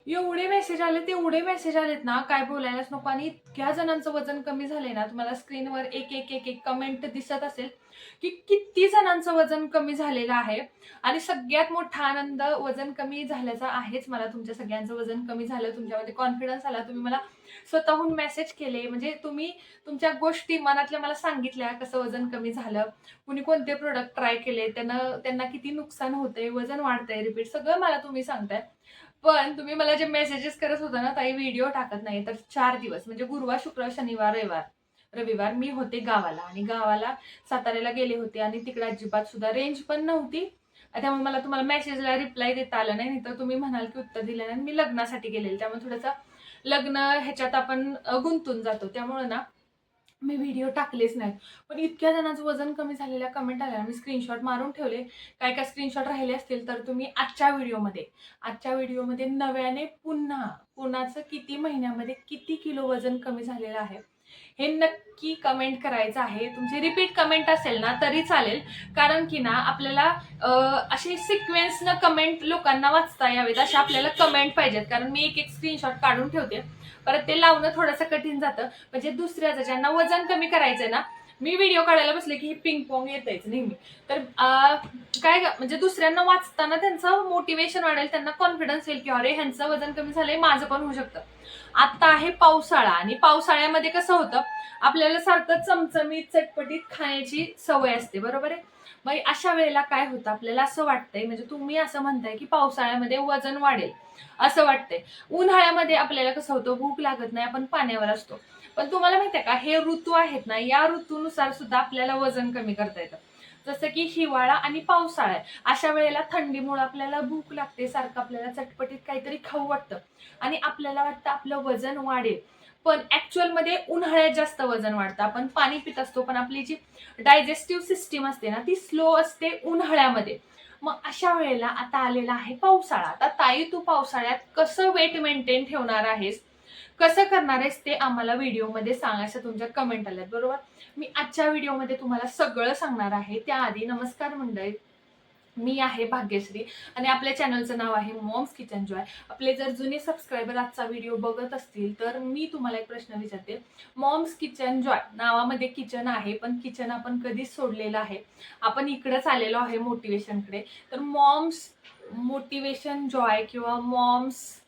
एवढे मेसेज आले, एवढे मेसेज आलेत ना, काय बोलायलाच नको. आणि इतक्या जणांचं वजन कमी झालंय ना, तुम्हाला स्क्रीनवर एक एक एक एक कमेंट दिसत असेल की किती जणांचं वजन कमी झालेलं आहे. आणि सगळ्यात मोठा आनंद वजन कमी झाल्याचा आहेच मला. तुमच्या सगळ्यांचं वजन कमी झालं, तुमच्यामध्ये कॉन्फिडन्स आला, तुम्ही मला स्वतःहून मेसेज केले, म्हणजे तुम्ही तुमच्या गोष्टी मनातल्या मला सांगितल्या, कसं वजन कमी झालं, कुणी कोणते प्रोडक्ट ट्राय केले, त्यांना किती नुकसान होतंय, वजन वाढतंय, रिपीट सगळं मला तुम्ही सांगताय. पण तुम्ही मला जे मेसेजेस करत होता ना ताई, व्हिडिओ टाकत नाही, तर 4 दिवस म्हणजे गुरुवार, शुक्रवार, शनिवार, रविवार मी होते गावाला. आणि गावाला साताऱ्याला गेले होते आणि तिकडे अजिबात सुद्धा रेंज पण नव्हती. त्यामुळे मला तुम्हाला मेसेजला रिप्लाय देता आलं नाही, तर तुम्ही म्हणाल की उत्तर दिलं नाही. मी लग्नासाठी गेलेले, त्यामुळे थोडंसं लग्न ह्याच्यात आपण गुंतून जातो, त्यामुळे ना मी व्हिडिओ टाकलेच नाहीत. पण इतक्या जणांचं वजन कमी झालेल्या कमेंट आल्या, मी स्क्रीनशॉट मारून ठेवले. काय काय स्क्रीनशॉट राहिले असतील तर तुम्ही आजच्या व्हिडिओमध्ये नव्याने पुन्हा कुणाचं किती महिन्यामध्ये किती किलो वजन कमी झालेलं आहे हे नक्की कमेंट करायचं आहे. तुमची रिपीट कमेंट असेल ना तरी चालेल, कारण की ना आपल्याला असे सिक्वेन्सनं कमेंट लोकांना वाचता यावेत, अशा आपल्याला कमेंट पाहिजेत. कारण मी एक एक स्क्रीनशॉट काढून ठेवते, परत ते लावणं थोडंसं कठीण जातं. म्हणजे दुसऱ्याचं ज्यांना वजन कमी करायचंय ना, मी व्हिडिओ काढायला बसले की पिंग पॉंग येतच नेहमी. तर म्हणजे दुसऱ्यांना वाचताना त्यांचं मोटिवेशन वाढेल, त्यांना कॉन्फिडन्स येईल की अरे ह्यांचं वजन कमी झालंय, माझं पण होऊ शकतं. आता आहे पावसाळा, आणि पावसाळ्यामध्ये कसं होतं, आपल्याला सारखं चमचमीत चटपटीत खाण्याची सवय असते, बरोबर आहे. मग अशा वेळेला काय होतं, आपल्याला असं वाटतंय, म्हणजे तुम्ही असं म्हणताय की पावसाळ्यामध्ये वजन वाढेल असं वाटतंय. उन्हाळ्यामध्ये आपल्याला कसं होतं, भूक लागत नाही, आपण पाण्यावर असतो. पण तुम्हाला माहितीये का, हे ऋतू आहेत ना, या ऋतूनुसार सुद्धा आपल्याला वजन कमी करता येतं. जसं की हिवाळा आणि पावसाळा आहे. अशा वेळेला थंडीमुळे आपल्याला भूक लागते, सारखं आपल्याला चटपटीत काहीतरी खाऊ वाटतं आणि आपल्याला वाटतं आपलं वजन वाढेल. पण ऍक्च्युअल मध्ये उन्हाळ्यात जास्त वजन वाढतं. आपण पाणी पित असतो, पण आपली जी डायजेस्टिव्ह सिस्टीम असते ना, ती स्लो असते उन्हाळ्यामध्ये. मग अशा वेळेला आता आलेला आहे पावसाळा. आता ताई, तू पावसाळ्यात कसं वेट मेंटेन ठेवणार आहेस, कसं करणार आहेस, ते आम्हाला व्हिडिओमध्ये सांग, असं तुमच्या कमेंट आल्यात, बरोबर. मी आजच्या व्हिडिओमध्ये तुम्हाला सगळं सांगणार आहे. त्याआधी नमस्कार मंडळी, मी आहे भाग्यश्री आणि आपल्या चॅनलचं नाव आहे मॉम्स किचन जॉय. आपले जर जुने सबस्क्रायबर आजचा व्हिडिओ बघत असतील तर मी तुम्हाला एक प्रश्न विचारते. मॉम्स किचन जॉय नावामध्ये किचन आहे, पण किचन आपण कधीच सोडलेलं आहे. आपण इकडेच आलेलो आहे मोटिवेशनकडे. तर मॉम्स मोटिवेशन जॉय किंवा मॉम्स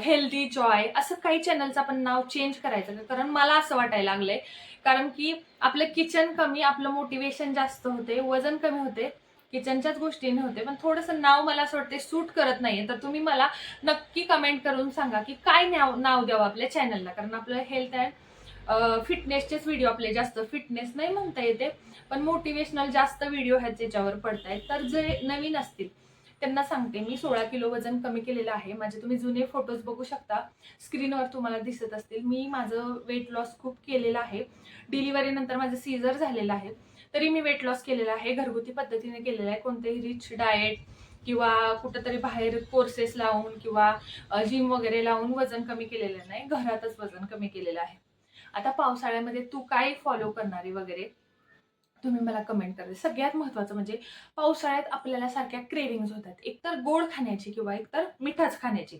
हेल्दी जॉय असं काही चॅनलचं आपण नाव चेंज करायचं का? कारण मला असं वाटायला लागलंय, कारण की आपलं किचन कमी, आपलं मोटिवेशन जास्त होते, वजन कमी होते, किचनच्याच गोष्टीने होते, पण थोडंसं नाव मला असं वाटते सूट करत नाहीये. तर तुम्ही मला नक्की कमेंट करून सांगा की काय नाव द्यावं आपल्या चॅनलला. कारण आपलं हेल्थ अँड फिटनेसचेच व्हिडिओ, आपले जास्त फिटनेस नाही म्हणता येते, पण मोटिवेशनल जास्त व्हिडिओ ह्याच याच्यावर पडतायत. तर जे नवीन असतील त्यांना सांगते, मी 16 किलो वजन कमी केलेलं आहे. माझे तुम्ही जुने फोटोज बघू शकता, स्क्रीनवर तुम्हाला दिसत असतील. मी माझं वेट लॉस खूप केलेलं आहे. डिलिव्हरी नंतर माझं सीझर झालेलं आहे, तरी मी वेट लॉस केलेला आहे. घरगुती पद्धतीने केलेला आहे. कोणतेही रिच डाएट किंवा कुठंतरी बाहेर कोर्सेस लावून किंवा जिम वगैरे लावून वजन कमी केलेलं नाही, घरातच वजन कमी केलेलं आहे. आता पावसाळ्यामध्ये तू काय फॉलो करणारी वगैरे तुम्ही मला कमेंट करा. सगळ्यात महत्त्वाचं म्हणजे पावसाळ्यात आपल्याला सारख्या क्रेविंग्ज होतात, एकतर गोड खाण्याची किंवा एकतर मिठाच खाण्याची.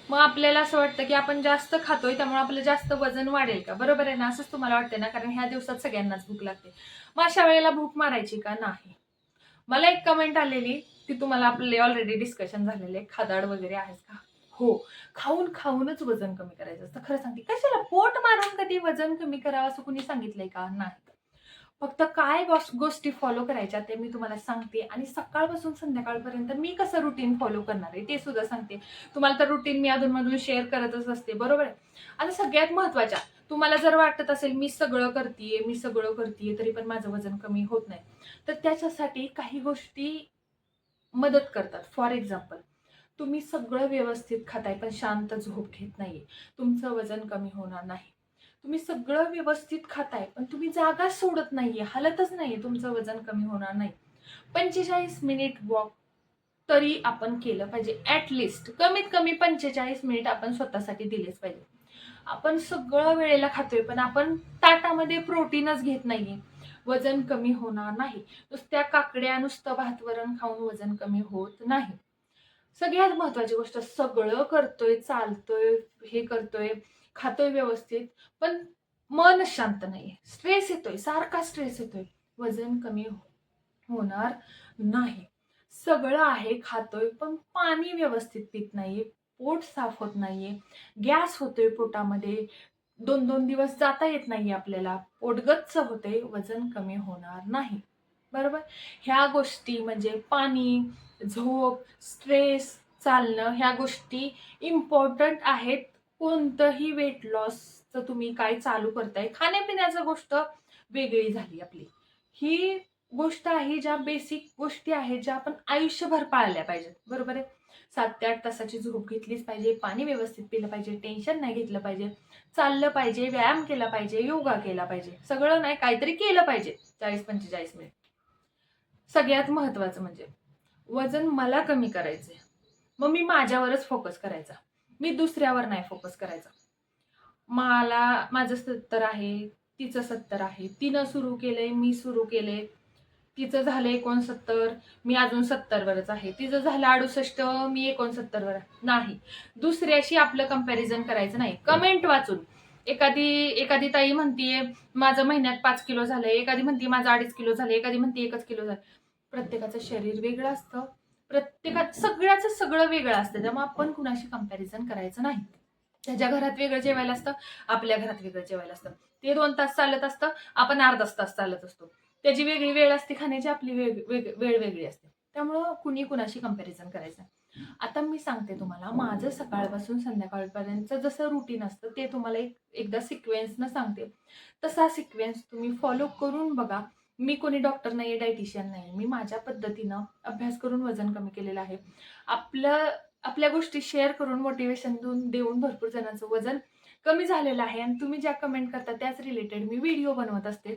मग आपल्याला असं वाटतं की आपण जास्त खातोय, त्यामुळे आपलं जास्त वजन वाढेल का? बरोबर आहे ना? असंच तुम्हाला वाटतंय ना? कारण ह्या दिवसात सगळ्यांनाच भूक लागते. मग अशा वेळेला भूक मारायची का? नाही. मला एक कमेंट आलेली, ती तुम्हाला आपले ऑलरेडी डिस्कशन झालेले, खादाड वगैरे आहेस का? हो. खाऊन खाऊनच वजन कमी करायचं असतं. खरं सांगते, कशाला पोट मारून कधी वजन कमी करावं असं कुणी सांगितलंय का? नाही. फक्त काय गोष्टी फॉलो करायच्या ते मी तुम्हाला सांगते, आणि सकाळपासून संध्याकाळपर्यंत मी कसं रुटीन फॉलो करणार आहे ते सुद्धा सांगते. तुम्हाला तर रुटीन मी अधूनमधून शेअर करतच असते, बरोबर आहे. आता सगळ्यात महत्वाच्या, तुम्हाला जर वाटत असेल मी सगळं करतीये तरी पण माझं वजन कमी होत नाही, तर त्याच्यासाठी काही गोष्टी मदत करतात. फॉर एक्झाम्पल, तुम्ही सगळं व्यवस्थित खाताय पण शांत झोप घेत नाहीये, तुमचं वजन कमी होणार नाही. तुम्ही सगळं व्यवस्थित खाताय पण तुम्ही जागा सोडत नाहीये, हलतच नाहीये, तुमचं वजन कमी होणार नाही. 45 मिनिट वॉक तरी आपण केलं पाहिजे. ऍटलिस्ट कमीत कमी 45 मिनिट आपण स्वतःसाठी दिलेच पाहिजे. आपण सगळं वेळेला खातोय पण आपण ताटामध्ये प्रोटीनच घेत नाहीये, वजन कमी होणार नाही. नुसत्या काकड्या, नुसतं भात वरण खाऊन वजन कमी होत नाही. सगळ्यात महत्वाची गोष्ट, सगळं करतोय, चालतोय, हे करतोय, खातोय व्यवस्थित, पण मन शांत नाहीये. स्ट्रेस येतोय, सारखा स्ट्रेस येतोय. वजन कमी होणार नाही. सगळं आहे, खातोय, पण पाणी व्यवस्थित पित नाहीये, पोट साफ होत नाहीये, गॅस होतोय पोटामध्ये, 2-2 दिवस जाता येत नाहीये आपल्याला, पोट गच्च होते, वजन कमी होणार नाही. बरोबर? ह्या गोष्टी म्हणजे पाणी, झोप, स्ट्रेस, चालणं ह्या गोष्टी इम्पॉर्टंट आहेत. कोणतंही वेट लॉसचं तुम्ही काय चालू करताय, खाण्यापिण्याची गोष्ट वेगळी झाली आपली. ही गोष्ट आहे ज्या बेसिक गोष्टी आहेत ज्या आपण आयुष्यभर पाळल्या पाहिजेत. बरोबर आहे? 7 ते 8 तासाची झोप घेतलीच पाहिजे, पाणी व्यवस्थित पिलं पाहिजे, टेन्शन नाही घेतलं पाहिजे, चाललं पाहिजे, व्यायाम केला पाहिजे, योगा केला पाहिजे. सगळं नाही, काहीतरी केलं पाहिजे 40-45 मिनिट. सगळ्यात महत्वाचं म्हणजे वजन मला कमी करायचंय. मग मी माझ्यावरच फोकस करायचा. मी दुसऱ्यावर नाही फोकस करायचा. माझं 70 आहे, तिचं 70 आहे. तिनं सुरू केलंय, मी सुरू केलंय. तिचं झालं 69, मी अजून 70 वरच आहे. तिचं झालं 68, मी 69 वर नाही. दुसऱ्याशी आपलं कंपॅरिझन करायचं नाही. कमेंट वाचून एखादी एखादी ताई म्हणतीये माझं महिन्यात 5 किलो झालंय, एखादी म्हणते माझं 2.5 किलो झालंय, एखादी म्हणते 1 किलो झालं. प्रत्येकाचं शरीर वेगळं असतं. सगळ्याचं सगळं वेगळं असतं. त्यामुळे आपण कुणाशी कंपॅरिझन करायचं नाही. त्याच्या घरात वेगळं जेवायला असतं, आपल्या घरात वेगळं जेवायला असतं. ते 2 तास चालत असतं, आपण अर्धाच तास चालत असतो. त्याची वेगळी वेळ असते खाण्याची, आपली वेळ वेगळी असते. त्यामुळं कुणी कुणाशी कंपॅरिझन करायचं नाही. आता मी सांगते तुम्हाला, माझं सकाळपासून संध्याकाळपर्यंतचं जसं रुटीन असतं ते तुम्हाला एकदा सिक्वेन्सनं सांगते. तसा सिक्वेन्स तुम्ही फॉलो करून बघा. मी कोणी डॉक्टर नाहीये, डायटिशियन नाही. मी माझ्या पद्धतीनं अभ्यास करून वजन कमी केलेलं आहे. आपल्या गोष्टी शेअर करून मोटिवेशन देऊन भरपूर जणांचं वजन कमी झालेलं आहे आणि तुम्ही ज्या कमेंट करता त्याच रिलेटेड मी व्हिडिओ बनवत असते.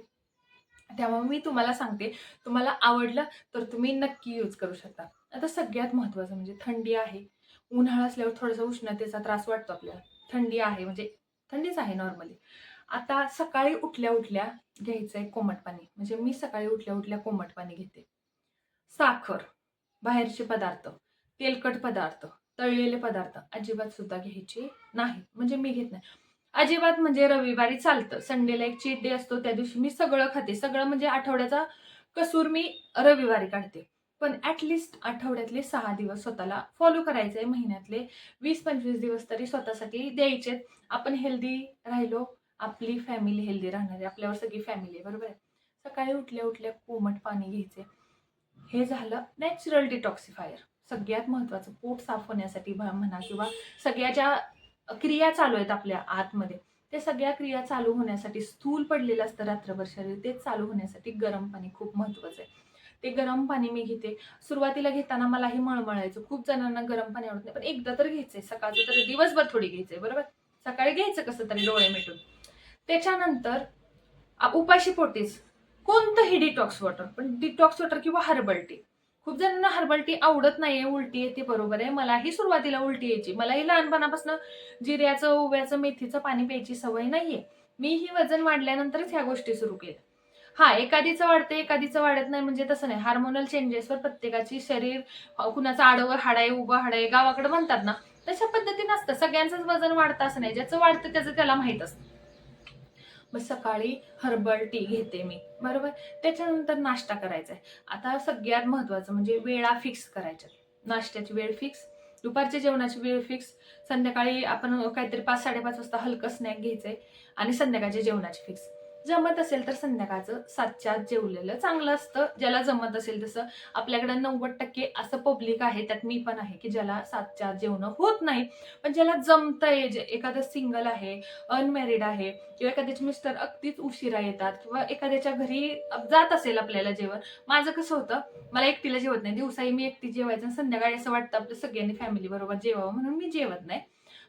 त्यामुळे मी तुम्हाला सांगते, तुम्हाला आवडलं तर तुम्ही नक्की यूज करू शकता. आता सगळ्यात महत्त्वाचं म्हणजे थंडी आहे. उन्हाळा असल्यावर थोडासा उष्णतेचा त्रास वाटतो आपल्याला. थंडी आहे म्हणजे थंडीच आहे नॉर्मली. आता सकाळी उठल्या-उठल्या घ्यायचंय कोमट पाणी. म्हणजे मी सकाळी उठल्या-उठल्या कोमट पाणी घेते. साखर, बाहेरचे पदार्थ, तेलकट पदार्थ, तळलेले पदार्थ अजिबात सुद्धा घ्यायचे नाही. म्हणजे मी घेत नाही. अजिबात म्हणजे रविवारी चालतं. संडेला एक चीट डे असतो, त्या दिवशी मी सगळं खाते. सगळं म्हणजे आठवड्याचा कसूर मी रविवारी काढते. पण आठवड्यातले 6 दिवस स्वतःला फॉलो करायचंय. महिन्यातले 20-25 दिवस तरी स्वतःसाठी द्यायचेत. आपण हेल्दी राहिलो, आपली फॅमिली हेल्दी राहणार आहे. आपल्यावर सगळी फॅमिली आहे, बरोबर आहे? सकाळी उठल्या-उठल्या कोमट पाणी घ्यायचे. हे झालं नॅचरल डिटॉक्सिफायर. सगळ्यात महत्त्वाचं पोट साफ होण्यासाठी म्हणा किंवा सगळ्या ज्या क्रिया चालू आहेत आपल्या आतमध्ये, ते सगळ्या क्रिया चालू होण्यासाठी, स्थूल पडलेलं असतं रात्रभर शरीर, ते चालू होण्यासाठी गरम पाणी खूप महत्त्वाचं आहे. ते गरम पाणी मी घेते. सुरुवातीला घेताना मलाही मळमळायचं. खूप जणांना गरम पाणी आवडत नाही. पण एकदा तर घ्यायचंय. सकाळचं तर दिवसभर थोडी घ्यायचंय, बरोबर? सकाळी घ्यायचं कसं तरी डोळे मिटून. त्याच्यानंतर उपाशी पोटीच कोणतंही डिटॉक्स वॉटर, पण डिटॉक्स वॉटर किंवा हर्बल टी. खूप जणांना हर्बल टी आवडत नाहीये, उलटी येते, बरोबर आहे. मलाही सुरुवातीला उलटी यायची. मलाही लहानपणापासून जिऱ्याचं, ओव्याचं, मेथीचं पाणी प्यायची सवय नाहीये. मीही वजन वाढल्यानंतरच ह्या गोष्टी सुरू केल्या. हां, एखादीचं वाढतं, एखादीचं वाढत नाही म्हणजे तसं नाही. हार्मोनल चेंजेसवर प्रत्येकाची शरीर, कुणाचं आडवं हाड आहे, उभं हाड आहे, गावाकडे म्हणतात ना, तशा पद्धतीनं असतं. सगळ्यांचंच वजन वाढतं असं नाही. ज्याचं वाढतं त्याचं त्याला माहीत असतं. मग सकाळी हर्बल टी घेते मी, बरोबर. त्याच्यानंतर नाश्ता करायचा आहे. आता सगळ्यात महत्त्वाचं म्हणजे वेळा फिक्स करायच्या. नाश्त्याची वेळ फिक्स, दुपारच्या जेवणाची वेळ फिक्स, संध्याकाळी आपण काहीतरी 5-5:30 वाजता हलकं स्नॅक घ्यायचंय आणि संध्याकाळच्या जेवणाची फिक्स. जमत असेल तर संध्याकाळचं 7च्या आत जेवलेलं चांगलं असतं. ज्याला जमत असेल तसं. आपल्याकडे 90% असं पब्लिक आहे, त्यात मी पण आहे, की ज्याला 7च्या आत जेवणं होत नाही. पण ज्याला जमतंय, एखादं सिंगल आहे, अनमॅरिड आहे किंवा एखाद्याचे मिस्टर अगदीच उशिरा येतात किंवा एखाद्याच्या घरी जात असेल आपल्याला जेवण. माझं कसं होतं, मला एकटीला जेवत नाही. दिवसाही मी एकटी जेवायचं आणि संध्याकाळी असं वाटतं आपलं सगळ्यांनी फॅमिली बरोबर जेवावं म्हणून मी जेवत नाही.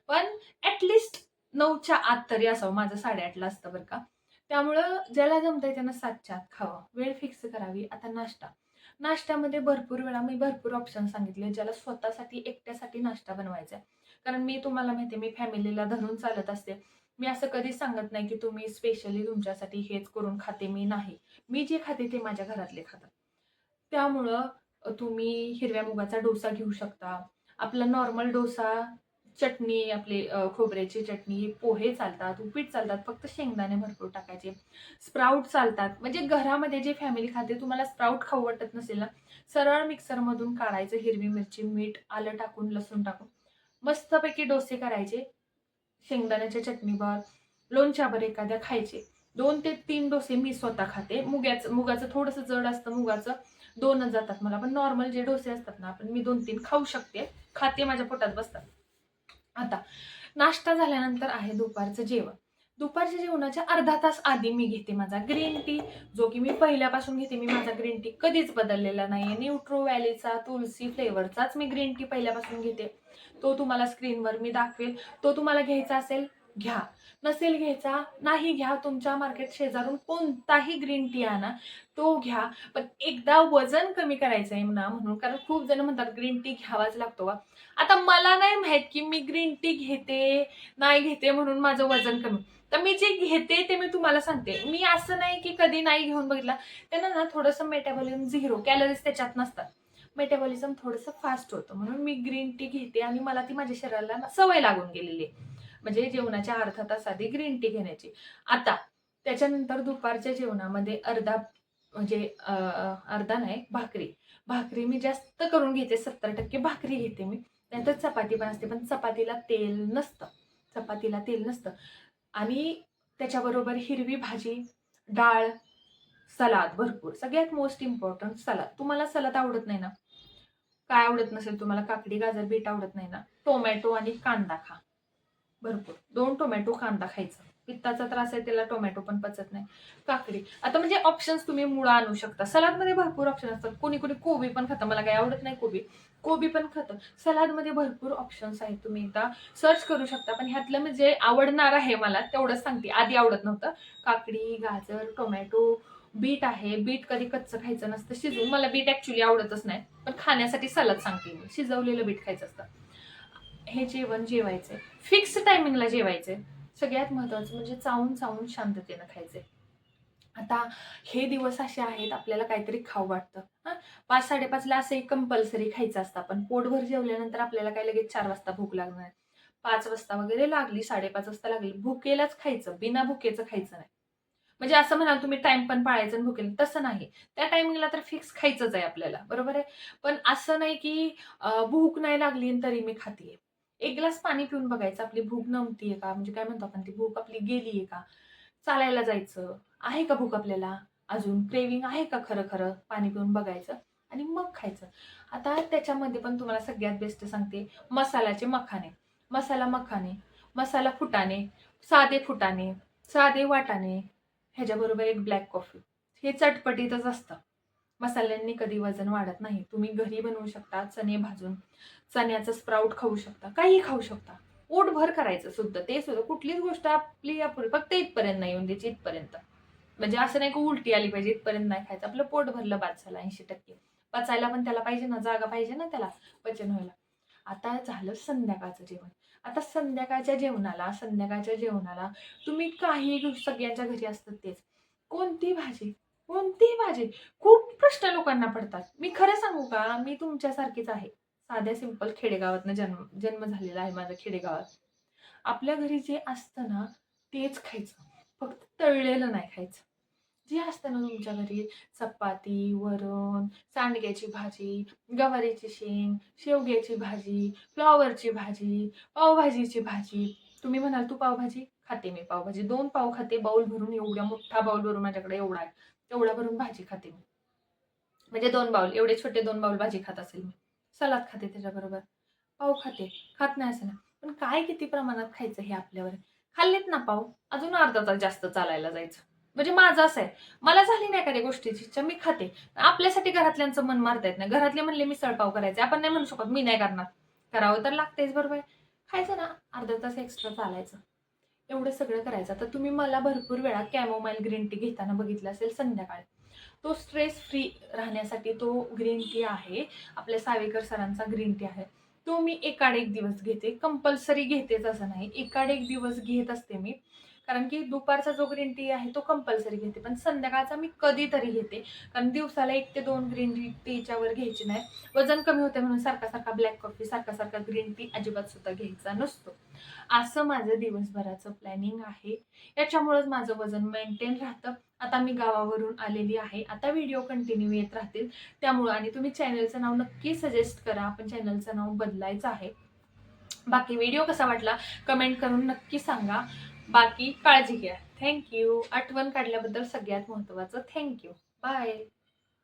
पण ॲटलिस्ट 9च्या आत तरी असावं. माझं 8:30ला असतं बरं का. त्यामुळं ज्याला जमतंय त्यानं 7च्या आत खावं. वेळ फिक्स करावी. आता नाश्ता. नाश्त्यामध्ये भरपूर वेळा मी भरपूर ऑप्शन सांगितले. ज्याला स्वतःसाठी एकट्यासाठी नाश्ता बनवायचा आहे. कारण मी तुम्हाला माहिती आहे, मी फॅमिलीला धरून चालत असते. मी असं कधीच सांगत नाही, की तुम्ही स्पेशली तुमच्यासाठी हेच करून खाते मी, नाही. मी जे खाते ते माझ्या घरातले खातात. त्यामुळं तुम्ही हिरव्या मुगाचा डोसा घेऊ शकता. आपला नॉर्मल डोसा, चटणी आपली खोबऱ्याची चटणी, पोहे चालतात, उपीट चालतात, फक्त शेंगदाणे भरपूर टाकायचे. स्प्राउट चालतात. म्हणजे घरामध्ये जे फॅमिली खाते, तुम्हाला स्प्राउट खाऊ वाटत नसेल ना, सरळ मिक्सरमधून काढायचं, हिरवी मिरची, मीठ, आलं टाकून, लसूण टाकून मस्तपैकी डोसे करायचे. शेंगदाण्याच्या चटणीवर, लोणच्यावर एखाद्या खायचे. 2 ते 3 डोसे मी स्वतः खाते. मुगाचं थोडंसं जड असतं मुगाचं, 2च जातात मला. पण नॉर्मल जे डोसे असतात ना, मी 2-3 खाऊ शकते. खाते, माझ्या पोटात बसतात. आता नाश्ता झाल्यानंतर आहे दुपारचं जेवण. दुपारच्या जेवणाच्या अर्धा तास आधी मी घेते माझा ग्रीन टी, जो की मी पहिल्यापासून घेते. मी माझा ग्रीन टी कधीच बदललेला नाहीये. न्यूट्रो व्हॅलीचा तुलसी फ्लेवरचाच मी ग्रीन टी पहिल्यापासून घेते. तो तुम्हाला स्क्रीनवर मी दाखवेल. तो तुम्हाला घ्यायचा असेल घ्या, नसेल घ्यायचा नाही घ्या. तुमच्या मार्केट शेजारून कोणताही ग्रीन टी आणा, तो घ्या. पण एकदा वजन कमी करायचं आहे ना म्हणून, कारण खूप जण म्हणतात ग्रीन टी घ्यावाच लागतो का. आता मला नाही माहित की मी ग्रीन टी घेते नाही घेते म्हणून माझं वजन कमी. तर मी जे घेते ते मी तुम्हाला सांगते. मी असं नाही की कधी नाही घेऊन बघितला. त्यांना ना थोडंसं मेटाबॉलिझम 0 कॅलरीज त्याच्यात नसतात. मेटाबॉलिझम थोडंसं फास्ट होतं म्हणून मी ग्रीन टी घेते आणि मला ती माझ्या शरीराला सवय लागून गेलेली आहे. म्हणजे जेवणाच्या अर्धा तास आधी ग्रीन टी घेण्याची. आता त्याच्यानंतर दुपारच्या जेवणामध्ये अर्धा, म्हणजे अर्धा नाही, भाकरी मी जास्त करून घेते. 70% भाकरी घेते मी. नाहीतर चपाती पण असते, पण चपातीला तेल नसतं. आणि त्याच्याबरोबर हिरवी भाजी, डाळ, सलाद भरपूर. सगळ्यात मोस्ट इम्पॉर्टंट सलाद. तुम्हाला सलाद आवडत नाही ना, काय आवडत नसेल तुम्हाला, काकडी, गाजर, बीट आवडत नाही ना, टोमॅटो आणि कांदा खा भरपूर. 2 टोमॅटो, कांदा खायचं. पित्ताचा त्रास आहे त्याला टोमॅटो पण पचत नाही. काकडी, आता म्हणजे ऑप्शन्स तुम्ही मुळा आणू शकता. सलादमध्ये भरपूर ऑप्शन असतात. कोणी कोबी पण खातं. मला काही आवडत नाही कोबी पण खातं. सलादमध्ये भरपूर ऑप्शन्स आहेत. तुम्ही एकदा सर्च करू शकता. पण ह्यातलं म्हणजे आवडणार आहे मला तेवढंच सांगते. आधी आवडत नव्हतं. काकडी, गाजर, टोमॅटो, बीट आहे. बीट कधी कच्चं खायचं नसतं, शिजवून. मला बीट ऍक्च्युली आवडतच नाही, पण खाण्यासाठी सलाद सांगते मी. शिजवलेलं बीट खायचं असतं. हे जेवण जेवायचंय, फिक्स टायमिंगला जेवायचंय. सगळ्यात महत्वाचं म्हणजे चावून शांततेनं खायचंय. आता हे दिवस असे आहेत, आपल्याला काहीतरी खाऊ वाटतं. 5-5:30ला असंही कंपल्सरी खायचं असतं. पण पोटभर जेवल्यानंतर आपल्याला काय लगेच 4 वाजता भूक लागणार नाही. 5 वाजता वगैरे लागली, 5:30 वाजता लागली, भुकेलाच खायचं, बिना भुकेचं खायचं नाही. म्हणजे असं म्हणाल तुम्ही टाइम पण पाळायचं आणि भुकेल, तसं नाही. त्या टायमिंगला तर फिक्स खायचंच आहे आपल्याला, बरोबर आहे. पण असं नाही की भूक नाही लागली तरी मी खातेय. 1 ग्लास पाणी पिऊन बघायचं, आपली भूक नमतीये का, म्हणजे काय म्हणतो आपण, ती भूक आपली गेलीये का. चालायला जायचं, आहे का भूक आपल्याला, अजून क्रेविंग आहे का, खरं खरं पाणी पिऊन बघायचं आणि मग खायचं. आता त्याच्यामध्ये पण तुम्हाला सगळ्यात बेस्ट सांगते, मसाल्याचे मखाने, मसाला मखाने, मसाला फुटाणे, साधे फुटाणे, साधे वाटाणे, ह्याच्याबरोबर एक ब्लॅक कॉफी. हे चटपटीतच असतं. मसाल्यांनी कधी वजन वाढत नाही. तुम्ही घरी बनवू शकता. चणे भाजून, चण्याचं स्प्राउट खाऊ शकता, काही खाऊ शकता. पोटभर करायचं सुद्धा, ते सुद्धा. कुठलीच गोष्ट आपली अपुरी, फक्त इथपर्यंत नाही येऊन द्यायची, इथपर्यंत. म्हणजे असं नाही की उलटी आली पाहिजे, इथपर्यंत नाही खायचं. आपलं पोट भरलं बाद झालं 80%. पचायला पण त्याला पाहिजे ना, जागा पाहिजे ना त्याला पचन व्हायला. आता झालं संध्याकाळचं जेवण. आता संध्याकाळच्या जेवणाला तुम्ही काही, सगळ्यांच्या घरी असतात तेच. कोणती भाजी, कोणती भाजी, खूप प्रश्न लोकांना पडतात. मी खरं सांगू का, मी तुमच्यासारखीच आहे. साध्या सिंपल खेडेगावातनं जन्म झालेला आहे माझा, खेडेगावात. आपल्या घरी जे असतं ना तेच खायचं, फक्त तळलेलं नाही खायचं. जे असतं ना तुमच्या घरी, चपाती, वरण, सांडग्याची भाजी, गवारीची शेंग, शेवग्याची भाजी, फ्लॉवरची भाजी, पावभाजीची भाजी. तुम्ही म्हणाल तू पावभाजी खाते, मी पावभाजी 2 पाव खाते, बाउल भरून. एवढ्या मोठा बाउल भरून माझ्याकडे एवढा आहे, तेवढा भरून भाजी खाते मी. म्हणजे 2 बाउल, एवढे छोटे 2 बाउल भाजी खात असेल मी. सलाद खाते त्याच्याबरोबर, पाव खाते, खात नाही असं नाही. पण काय किती प्रमाणात खायचं हे आपल्यावर. खाल्लेत ना पाव, अजून अर्धा तास जास्त चालायला जायचं. म्हणजे माझं असं आहे, मला झाली नाही एखाद्या गोष्टीची इच्छा, मी खाते. आपल्यासाठी घरातल्यांचं मन मारता येत नाही. घरातले म्हणले मिसळपाव करायचे, आपण नाही म्हणू शकत मी नाही करणार. करावं तर लागतेच, बरोबर आहे. खायचं ना, अर्धा तास एक्स्ट्रा चालायचं. एवढं सगळं करायचं. तर तुम्ही मला भरपूर वेळा कॅमोमाईल ग्रीन टी घेताना बघितलं असेल संध्याकाळी. तो स्ट्रेस फ्री राहण्यासाठी तो ग्रीन टी आहे. आपल्या सावेकर सरांचा ग्रीन टी आहे. तो मी एकाड एक दिवस घेते. कंपल्सरी घेतेच असं नाही. एकाड एक दिवस घेत असते मी. कारण की दुपारचा जो ग्रीन टी आहे तो कंपल्सरी घेते, पण संध्याकाळचा मी कधीतरी घेते. कारण दिवसाला 1 ते 2 ग्रीन टीच्या वर घ्यायची नाही. वजन कमी होते म्हणून सारखा ब्लॅक कॉफी, सारखा ग्रीन टी अजिबात सुद्धा घ्यायचा नसतो. असं माझं दिवसभराचं प्लॅनिंग आहे. याच्यामुळेच माझं वजन मेंटेन राहतं. आता मी गावावरून आलेली आहे. आता व्हिडिओ कंटिन्यू येत राहतील. त्यामुळं आणि तुम्ही चॅनलचं नाव नक्की सजेस्ट करा. आपण चॅनलचं नाव बदलायचं आहे. बाकी व्हिडिओ कसा वाटला कमेंट करून नक्की सांगा. बाकी काळजी घ्या. Thank you. आठवण काढल्याबद्दल सगळ्यात महत्त्वाचं थँक यू. बाय.